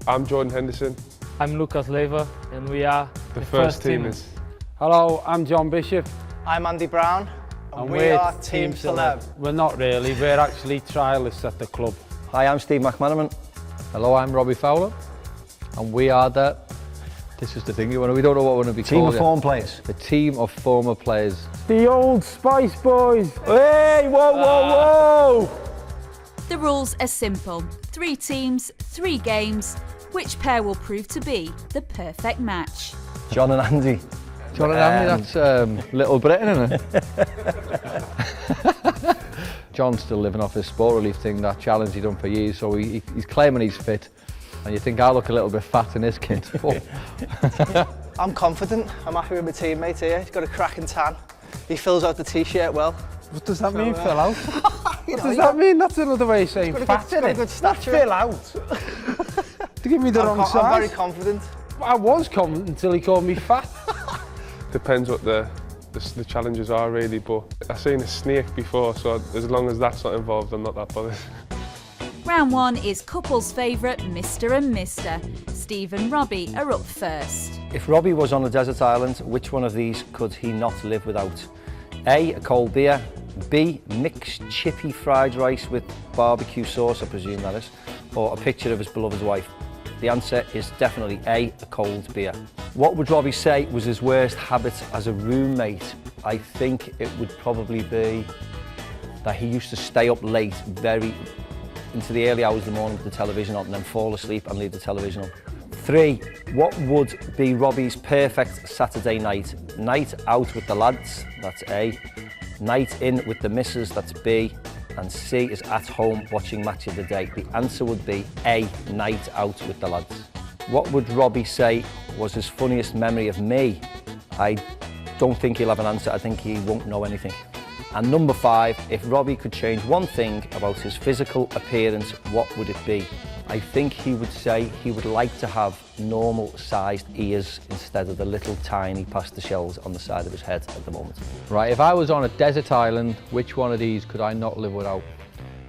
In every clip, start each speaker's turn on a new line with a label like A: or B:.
A: I'm Jordan Henderson.
B: I'm Leiva, and we are
A: The first teamers.
C: Hello, I'm John Bishop.
D: I'm Andy Brown, and we
C: we're
D: are Team Celeb.
C: We're not really, we're actually trialists at the club.
E: Hi, I'm Steve McManaman.
F: Hello, I'm Robbie Fowler, and we are this is the thing, we don't know what we're going to be
E: Team
F: called
E: of former players.
F: The team of former players.
C: The Old Spice Boys. Hey, whoa, whoa, whoa!
G: The rules are simple. 3 teams, 3 games. Which pair will prove to be the perfect match?
E: John and Andy.
F: John and Andy, that's Little Britain, isn't it? John's still living off his sport relief thing, that challenge he's done for years, so he's claiming he's fit. And you think I look a little bit fat in his kit.
D: I'm confident. I'm happy with my teammate here. He's got a cracking tan. He fills out the t-shirt well.
C: What does that mean, fill out? What does that mean? That's another way of saying fat, isn't it?
D: Good stature.
C: Fill out. To give me the wrong size.
D: I'm very confident.
C: I was confident until he called me fat.
A: Depends what the challenges are really, but I've seen a snake before, so as long as that's not involved, I'm not that bothered.
G: Round 1 is couples' favourite Mr and Mr. Steve and Robbie are up first.
E: If Robbie was on a desert island, which one of these could he not live without? A cold beer. B, mixed chippy fried rice with barbecue sauce, I presume that is. Or a picture of his beloved wife. The answer is definitely A cold beer. What would Robbie say was his worst habit as a roommate? I think it would probably be that he used to stay up late into the early hours of the morning with the television on and then fall asleep and leave the television on. 3, what would be Robbie's perfect Saturday night? Night out with the lads, that's A. Night in with the missus, that's B. And C is at home watching Match of the Day. The answer would be A, night out with the lads. What would Robbie say was his funniest memory of me? I don't think he'll have an answer. I think he won't know anything. And number 5, if Robbie could change one thing about his physical appearance, what would it be? I think he would say he would like to have normal-sized ears instead of the little tiny pasta shells on the side of his head at the moment.
F: Right, if I was on a desert island, which one of these could I not live without?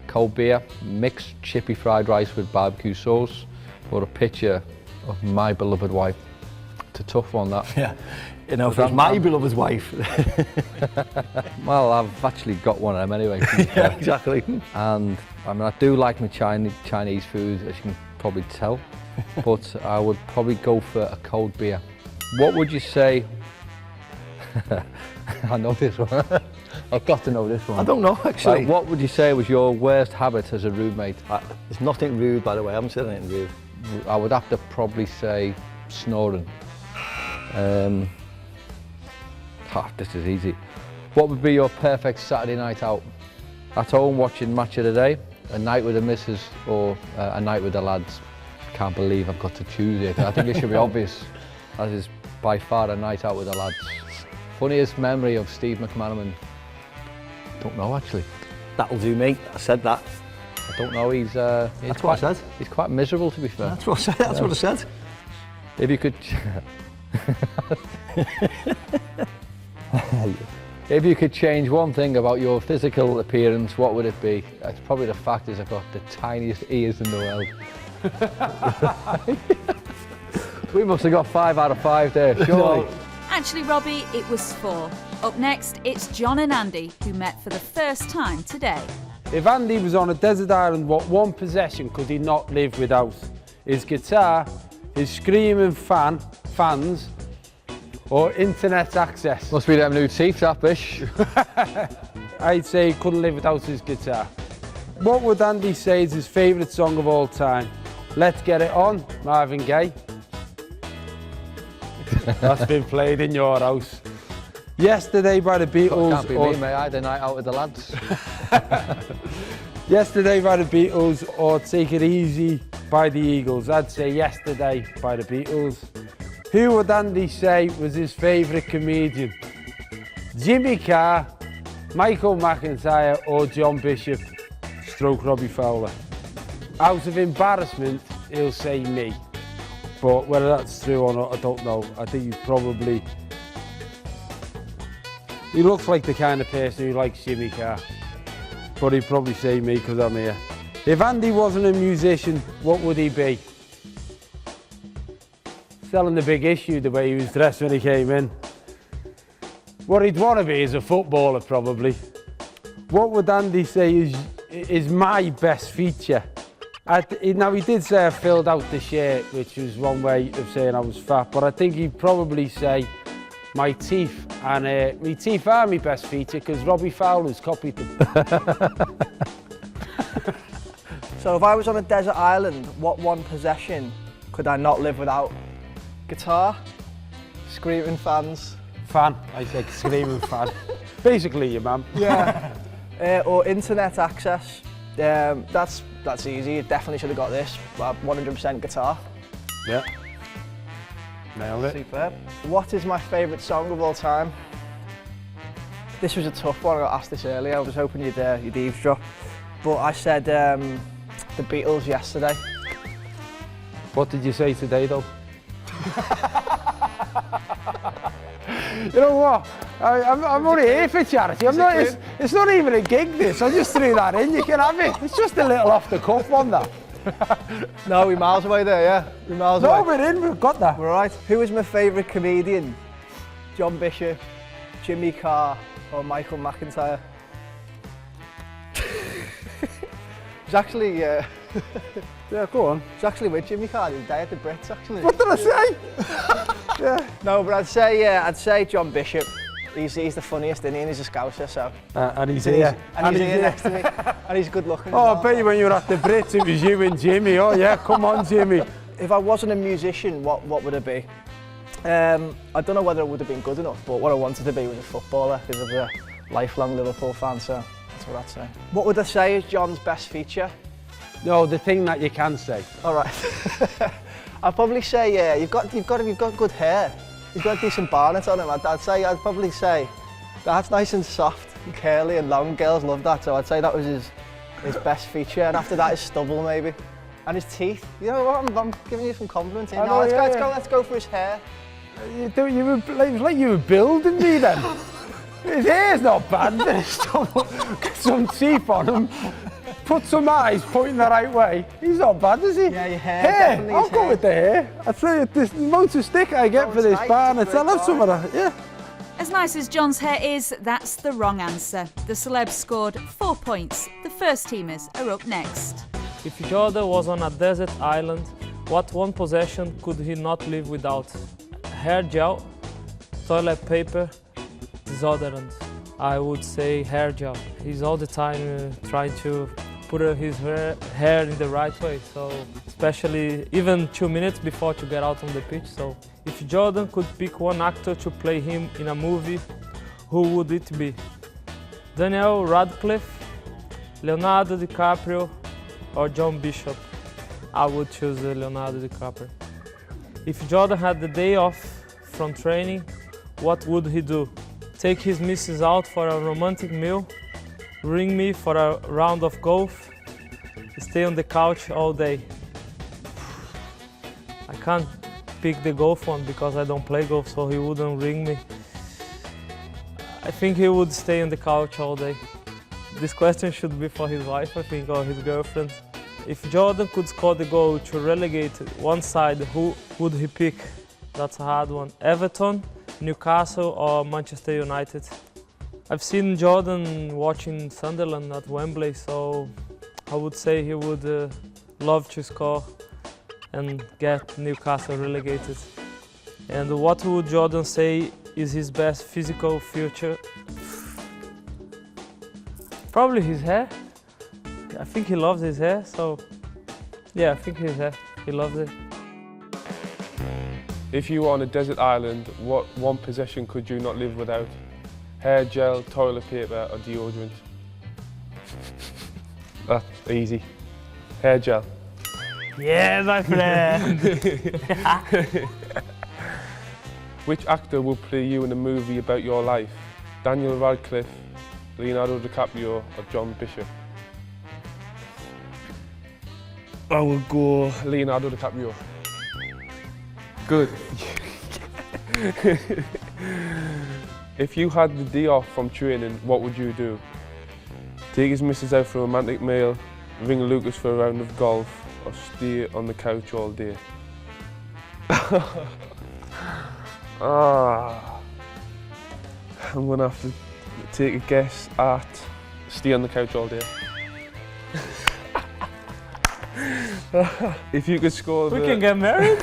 F: Cold beer, mixed chippy fried rice with barbecue sauce, or a picture of my beloved wife? It's a tough one, that.
E: Yeah, you know, if it's my beloved wife.
F: Well, I've actually got one of them anyway.
E: Yeah, exactly.
F: And I mean, I do like my Chinese food, as you can probably tell, but I would probably go for a cold beer. What would you say? I know this one. I've got to know this one.
E: I don't know, actually.
F: Like, what would you say was your worst habit as a roommate?
E: There's nothing rude, by the way. I haven't said anything rude.
F: I would have to probably say snoring. This is easy. What would be your perfect Saturday night out? At home watching Match of the Day, a night with the missus, or a night with the lads? Can't believe I've got to choose it. I think it should be obvious, as is by far a night out with the lads. Funniest memory of Steve McManaman? Don't know, actually.
E: That'll do me. I said that.
F: I don't know, he's what I said. He's quite miserable, to be fair.
E: That's what I said. That's what I said.
F: If you could... If you could change one thing about your physical appearance, what would it be? It's probably the fact is I've got the tiniest ears in the world. We must have got 5 out of 5 there, surely.
G: Actually, Robbie, it was 4. Up next, it's John and Andy, who met for the first time today.
C: If Andy was on a desert island, what one possession could he not live without? His guitar, his screaming fans, or internet access?
F: Must be them new teeth, that bish.
C: I'd say he couldn't live without his guitar. What would Andy say is his favourite song of all time? Let's Get It On, Marvin Gaye. That's been played in your house. Yesterday by the Beatles.
F: Can't be me, mate. I had a night out with the lads.
C: Yesterday by the Beatles or Take It Easy by the Eagles. I'd say Yesterday by the Beatles. Who would Andy say was his favourite comedian? Jimmy Carr, Michael McIntyre or John Bishop / Robbie Fowler? Out of embarrassment, he'll say me. But whether that's true or not, I don't know. I think he looks like the kind of person who likes Jimmy Carr. But he'd probably say me because I'm here. If Andy wasn't a musician, what would he be? selling the big issue the way he was dressed when he came in. What he'd want to be is a footballer, probably. What would Andy say is my best feature? Now, he did say I filled out the shirt, which was one way of saying I was fat, but I think he'd probably say my teeth, and my teeth are my best feature because Robbie Fowler's copied them.
D: So if I was on a desert island, what one possession could I not live without? Guitar, screaming fans.
C: Fan, I said screaming fan. Basically your mum.
D: Yeah. Or internet access. That's easy, you definitely should have got this. 100% guitar.
C: Yeah. Nailed it.
D: Superb. What is my favourite song of all time? This was a tough one, I got asked this earlier. I was hoping you'd eavesdrop. But I said the Beatles yesterday.
C: What did you say today though? You know what? I'm only here for charity. It's not even a gig this, I just threw that in, you can have it. It's just a little off the cuff one that.
D: No, we're miles away there, yeah? We're miles away.
C: No, we're in, we've got that.
D: We're all right. Who is my favourite comedian? John Bishop, Jimmy Carr or Michael McIntyre? It's actually, yeah,
C: go on.
D: it's actually with Jimmy Carr the day at the Brits, actually.
C: What did I say? Yeah.
D: No, but I'd say John Bishop. He's the funniest, isn't he? And he's a Scouser, so.
C: And he's here.
D: And he's here next to me. And he's good looking.
C: Oh, I bet you when you were at the Brits, it was you and Jimmy. Oh yeah, come on, Jimmy.
D: If I wasn't a musician, what would it be? I don't know whether it would have been good enough, but what I wanted to be was a footballer because I was a lifelong Liverpool fan, so that's what I'd say. What would I say is John's best feature?
C: No, the thing that you can say.
D: All right. I'd probably say, yeah, you've got good hair. He's got a decent barnet on him. I'd probably say that's nice and soft and curly and long. Girls love that, so I'd say that was his best feature. And after that, his stubble maybe, and his teeth. You know what? I'm giving you some compliments here. No, let's go for his hair.
C: It was like you were building me then. His hair's not bad. Get some teeth on him. Put some eyes pointing the right way. He's not bad, is he?
D: Yeah, your hair. Definitely
C: I'll go with the hair. I'd say this amount of stick I get for this barnet, I'll have some of that. Yeah.
G: As nice as John's hair is, that's the wrong answer. The celebs scored 4 points. The first teamers are up next.
B: If Jordan was on a desert island, what one possession could he not live without? Hair gel, toilet paper, deodorant. I would say hair gel. He's all the time trying to put his hair in the right way, so especially even 2 minutes before to get out on the pitch. So if Jordan could pick one actor to play him in a movie, who would it be? Daniel Radcliffe, Leonardo DiCaprio or John Bishop? I would choose Leonardo DiCaprio. If Jordan had the day off from training, what would he do? Take his missus out for a romantic meal, ring me for a round of golf, stay on the couch all day. I can't pick the golf one because I don't play golf, so he wouldn't ring me. I think he would stay on the couch all day. This question should be for his wife, I think, or his girlfriend. If Jordan could score the goal to relegate one side, who would he pick? That's a hard one. Everton, Newcastle or Manchester United? I've seen Jordan watching Sunderland at Wembley, so I would say he would love to score and get Newcastle relegated. And what would Jordan say is his best physical feature? Probably his hair. I think he loves his hair, so yeah, I think his hair. He loves it.
A: If you were on a desert island, what one possession could you not live without? Hair gel, toilet paper or deodorant? That's easy. Hair gel.
B: Yeah, my friend!
A: Which actor will play you in a movie about your life? Daniel Radcliffe, Leonardo DiCaprio or John Bishop? I will go Leonardo DiCaprio. Good. If you had the day off from training, what would you do? Take his missus out for a romantic meal, ring Lucas for a round of golf, or stay on the couch all day? I'm gonna have to take a guess at stay on the couch all day. If you could score
B: We can get married.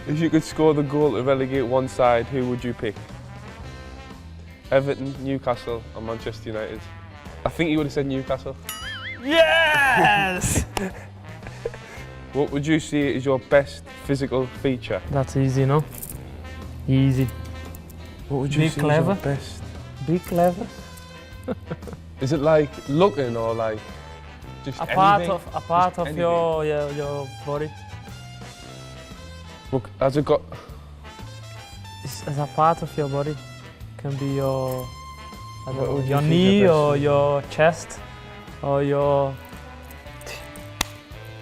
A: If you could score the goal to relegate one side, who would you pick? Everton, Newcastle or Manchester United? I think you would have said Newcastle.
B: Yes!
A: What would you say is your best physical feature?
B: That's easy, no? Easy.
A: What would you
B: Be
A: say
B: clever.
A: is your best?
B: Be clever.
A: Is it like looking or like just
B: A part
A: anything?
B: of
A: anything?
B: your body.
A: Look, has it got?
B: It's a part of your body. Can be your, I don't
A: What
B: know,
A: would you
B: your
A: think
B: knee
A: your best
B: or
A: is?
B: your chest or your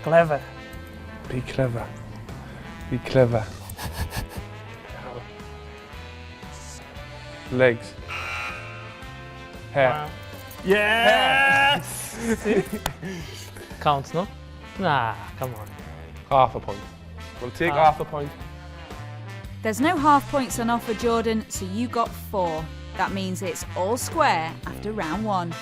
B: clever.
A: Be clever. Be clever. Legs. Hair.
B: Yes! See? Counts, no? Nah, come on.
A: Half a point. We'll take half a point.
G: There's no half points on offer, Jordan, so you got 4. That means it's all square after round 1.